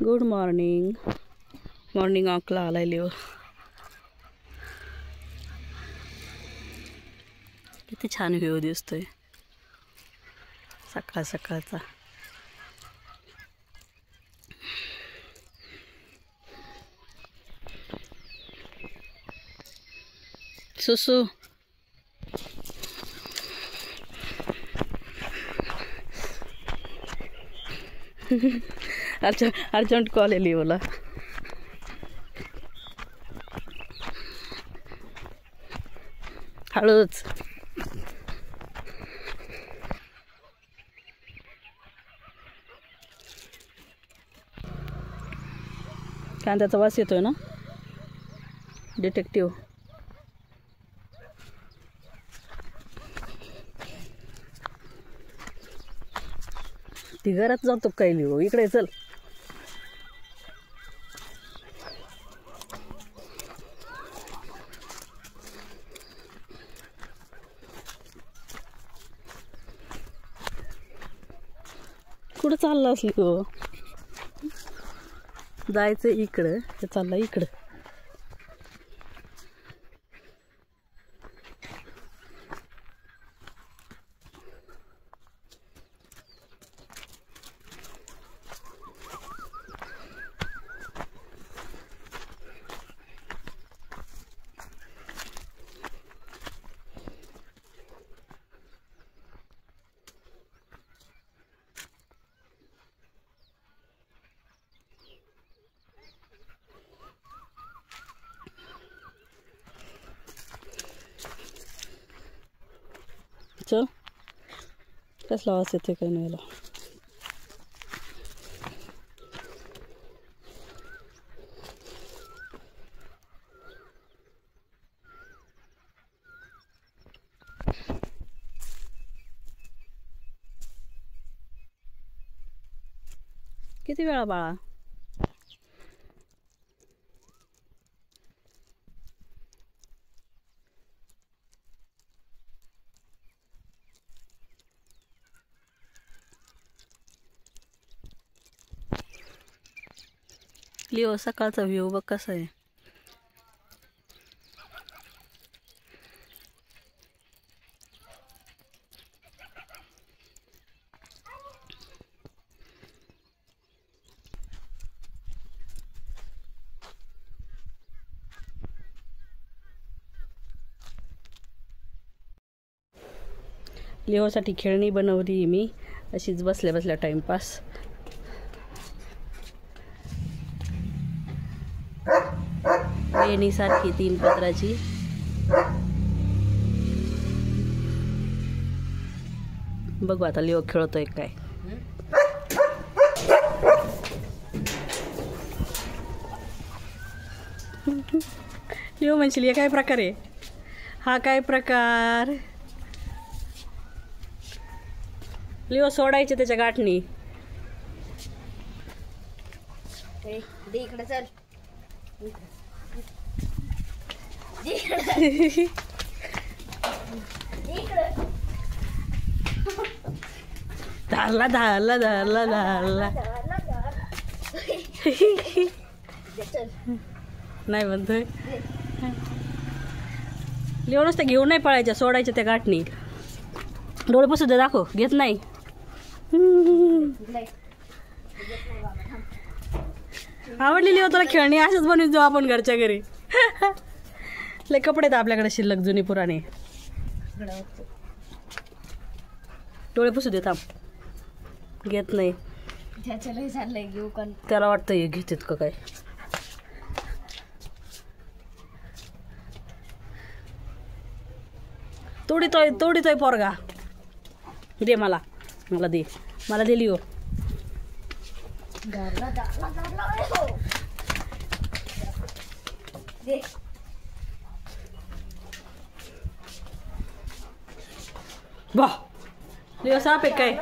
Good morning. Morning वॉकला आलाय Leo. किती छान व्ह्यू दिसतोय सकाळ सकाळचा. सुसू अर्जंट कॉल आहे लिओला. हळूच. कांद्याचा वास येतोय ना डिटेक्टिव्ह. ती घरात जातो काय लिओ. इकडे चल. कुठं चालला असली हो. जायचं इकडं ते चालला इकडं. चल. कसला आवाज येते काय नाही. किती वेळा बाळा. लिओ सकाळचा व्ह्यू बघ कसा आहे. लिओसाठी खेळणी बनवली मी अशीच बसल्या बसल्या टाइमपास. वेणी सारखी 3 पत्राची. बघू आता लिओ खेळतोय काय. लिओ म्हणशील हे काय प्रकार आहे. हा काय प्रकार. लिओ सोडायचे त्याच्या गाठणी. इकडे चल. धरला धरला धरला धरला. नाही म्हणतोय. लिओ नुसतं घेऊन नाही पळायच्या, सोडायच्या त्या गाठणी. डोळे पुसू दे. दाखव. घेत नाही. आवडली लिओ तुला खेळणी. अशाच बनवून जाऊ आपण घरच्या घरी. लय कपडे आहेत आपल्याकडे शिल्लक जुनी पुराणे. डोळे पुसू दे. थांब. घेत नाही. त्याला वाटतं हे घेतात का काय. तोडीतोय पोरगा. दे मला. मला दे. मला दे लिओ. वाह. लिओ साप आहे काय.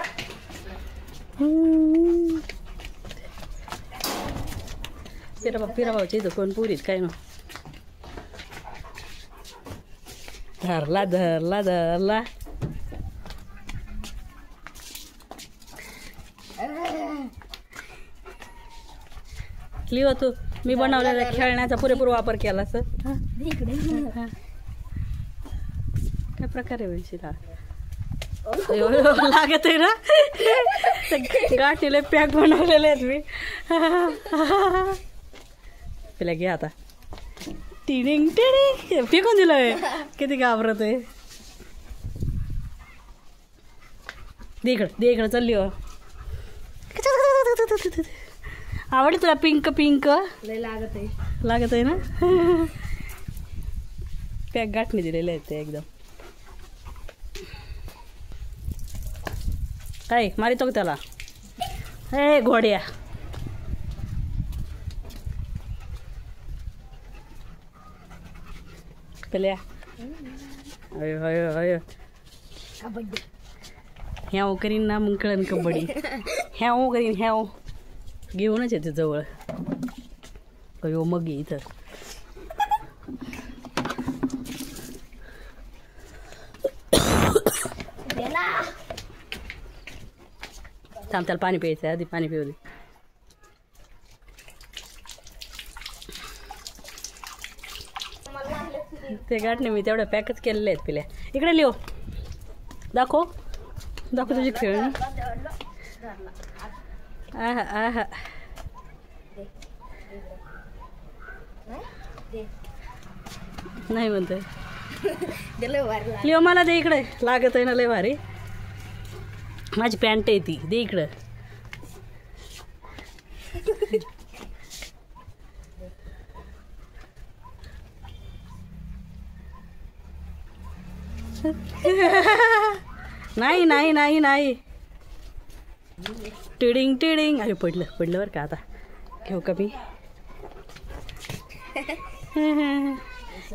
फिरा भाऊच्या इथं कोण पुरीत काय ना. धरला धरला धरला. लिहो तू मी बनवलेल्या खेळण्याचा पुरेपूर वापर केला सर काय प्रकारे वंशिला लागत आहे ना गाठीले पॅक बनवलेले आहेत मी तिला घे आता टिडिंग टिडिंग फेकून दिलंय किती घाबरत आहे दे इकडं चालली हो आवडली तुला पिंक पिंक लागत आहे ना पॅक गाठणी दिलेले आहेत ते एकदम काय मारितो का त्याला ए घोड्या पेल्या अयो अयो अयो ह्याव करीन ना मग कळन कबड्डी ह्याव करीन ह्याव घेऊनच येते जवळ अयो मग ये इथं थांब त्याला पाणी प्यायचं आधी पाणी पिऊ दे ते गाठणे मी तेवढ्या पॅकच केलेले आहेत पिल्या इकडे लिहो दाखव तुझी खेळणी आहा आहा नाही म्हणतोय लिओ मला दे इकडे लागत आहे ना लय भारी माझी पॅन्ट आहे ती दे इकडं नाही नाही नाही नाही टिडिंग टिडिंग अरे पडलं बरं का आता घेऊ का मी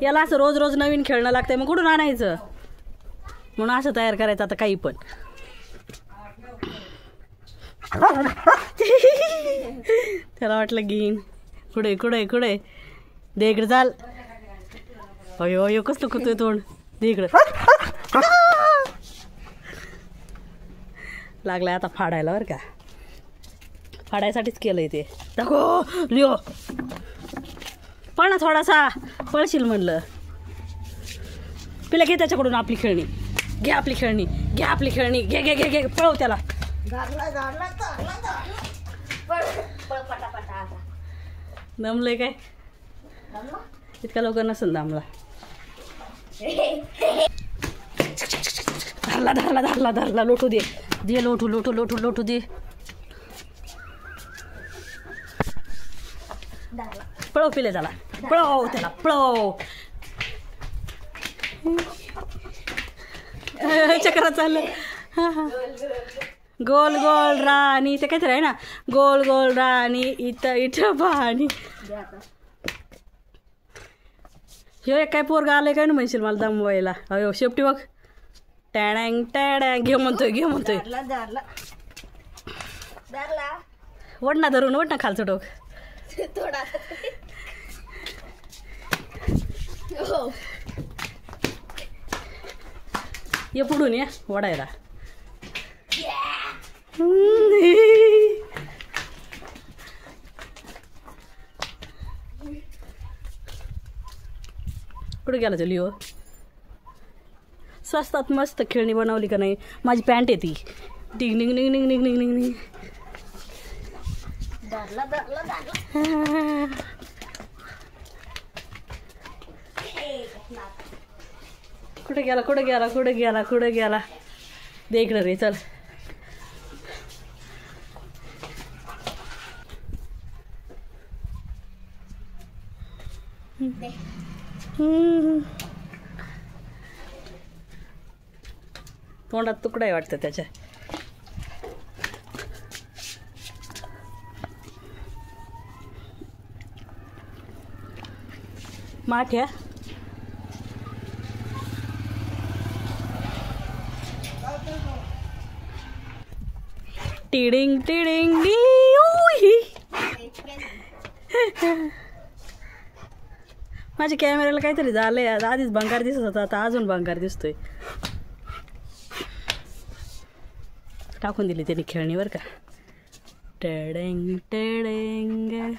याला असं रोज रोज नवीन खेळणं लागतंय मग कुठून आणायचं म्हणून असं तयार करायचं आता काही पण त्याला वाटलं घेईन कुठे कुठे कुठे दे इकडे चाल अयो अयो कसलं कुतोय तोंड दे इकडे लागलाय आता फाडायला बरं का फाडायसाठीच केलंय ते दाखव लिओ पण ना थोडासा पळशील म्हणलं पिला घे त्याच्याकडून आपली खेळणी घे आपली खेळणी घे आपली खेळणी घे घे घे घे पळव त्याला दमलंय काय इतका लवकर नसेल दमला धरला धरला धरला धरला लोटू दे दे लोटू लोटू लोटू लोटू दे पळव पिले त्याला पळव त्याला पळव चक्र चाललं गोल गोल राणी ते काहीतरी आहे ना गोल गोल राणी इथं इथं पाणी ह्यो एक काय पोरगा आलंय काय ना म्हणशील मला दमवायला अयो शेपटी बघ टॅडँग टॅडँग घे म्हणतोय वड ना धरून वड ना खालचं टोक ये पुढून या वडायला कुठे गेला तो लिओ स्वस्तात मस्त खेळणी बनवली का नाही माझी पॅन्ट आहे ती डिंग डिंग डिंग डिंग डिंग डिंग डिंग डिंग कुठे गेला कुठे गेला कुठे गेला कुठे गेला दे इकडे रे चल तोंडात तुकडा आहे वाटतं त्याच्या माठ्या टिडिंग टिडिंग माझ्या कॅमेऱ्याला काहीतरी झालंय आधीच भंगार दिसत होता आता अजून भंगार दिसतोय टाकून दिली त्यांनी खेळणीवर का टेडेंग टेडेंग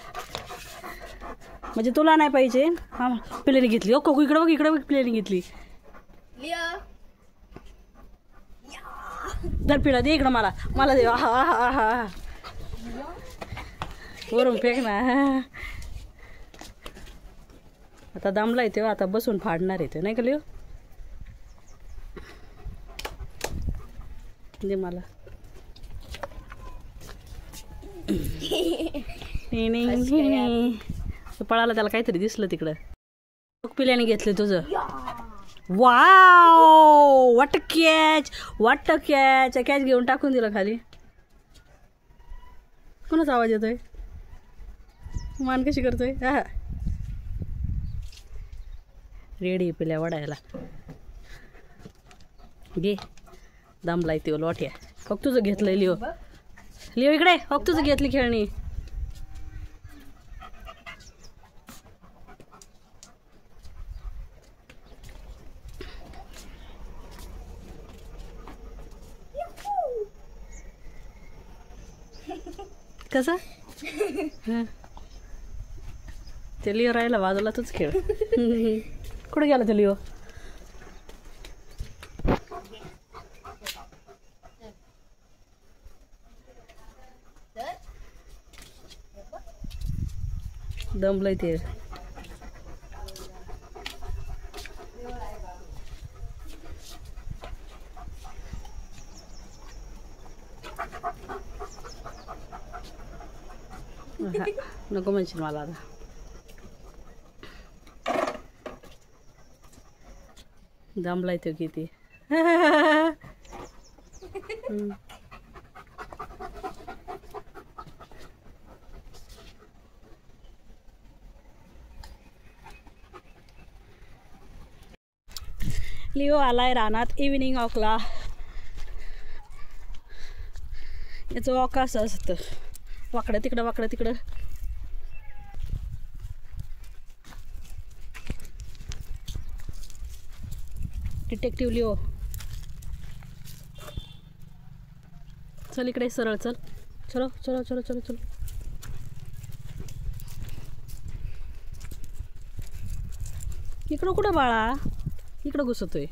म्हणजे तुला नाही पाहिजे. हा प्लेन घेतली. ओ कोकू इकडं बघ, इकडं बघ, प्लेन घेतली. दर पिढा दे इकडं मला, मला दे. आहा आहा आहा वरून फेक ना. आता दमला येतो, आता बसून फाडणार येतो नाही का लिओ. दे मला. पळाला, त्याला काहीतरी दिसलं तिकडं. पिल्याने घेतलं तुझं. वाव वाट कॅच, वाट कॅच. कॅच घेऊन टाकून दिलं खाली. कोणाचा आवाज येतोय? मान कशी करतोय? हा रेडी पिल्या वडायला. घे दमला येते लोट्या. फक्त तुझं घेतलंय लिओ. लिओ इकडे, फक्त तुझं घेतली खेळणी. कसं ते लिओ राहिला बाजूला, तूच खेळ. कुठे गेला ते लिओ? दमलंय ते. नको म्हणशील मला आता. दमलाय तो किती. लिओ आलाय रानात इव्हिनिंग वॉकला. याचं वॉक असं असतं, वाकडं तिकडं वाकडं तिकडं. डिटेक्टिव्ह लिओ चल इकडे सरळ चल. चलो चलो चलो चलो चलो. इकडं कुठं बाळा? इकडं घुसतोय.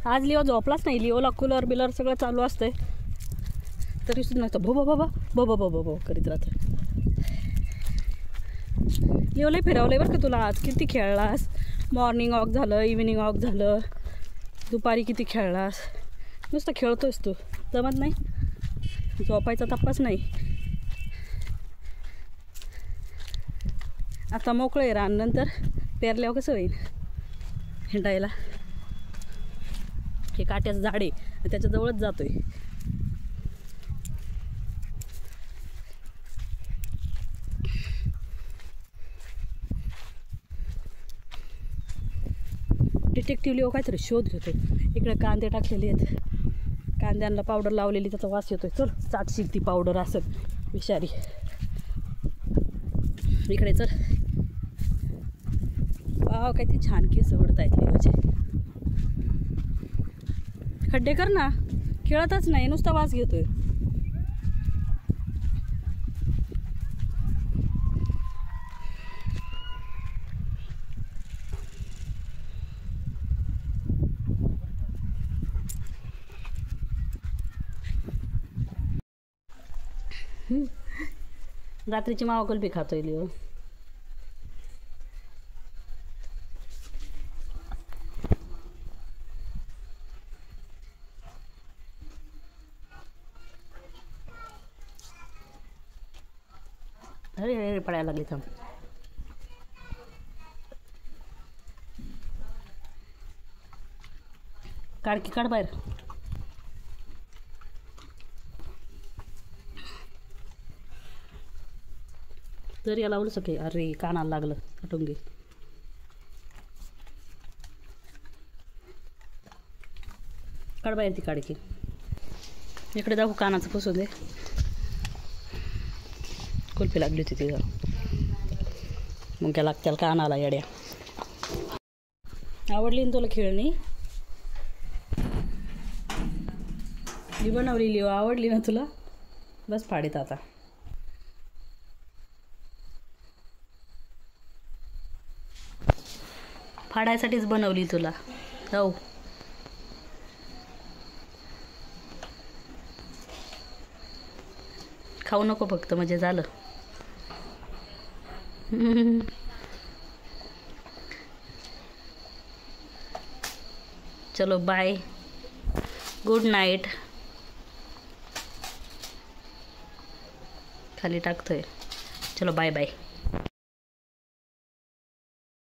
आज लिओ झोपलाच नाही. लिओला कूलर बिलर सगळं चालू असतंय तरी सुद्धा नसतं. भो भो बाबा भो भो भो भो भो करीत राहतं. लिओला फिरवलंय बरं का तुला आज. किती खेळलास. मॉर्निंग वॉक झालं, इव्हिनिंग वॉक झालं, दुपारी किती खेळलास. नुसतं खेळतोयस तू. जमत नाही, झोपायचा तपास नाही. आता मोकळं आहे रान, नंतर पेरल्यावर कसं होईल हिंडायला. हे काट्याचं झाड आहे, त्याच्याजवळच जातोय. डिटेक्टिव्ह लिओ काहीतरी शोध घेतोय. इकडे कांदे टाकलेले आहेत, कांद्यांना पावडर लावलेली, त्याचा वास येतोय. चल चाटशील ती पावडर असं विषारी. इकडे चल. वाव किती छान केस ओढत आहेत लिओचे. खड्डे कर ना. खेळतच नाही, नुसता वास घेतोय. रात्रीची मावा कुल्फी खातोय लिओ. अरे अरे पडायला लागली. थांब. काढ की, काढ बाहेर. तरी याला लावलं सके. अरे कानाला लागलं. हटून घे. काढ बाहेर ती, काढ की. इकडे दाखवू, कानाचं पुसून दे. कुल्फी लागली होती ती. मग त्याला त्याला कानाला येड्या. आवडली ना तुला खेळणी? ही बनवलेली आवडली ना तुला? बस फाडीत आता. फाडायसाठीच बनवली तुला. हो खाऊ नको फक्त म्हणजे झालं. चलो बाय, गुड नाईट. खाली टाकतोय. चलो बाय बाय.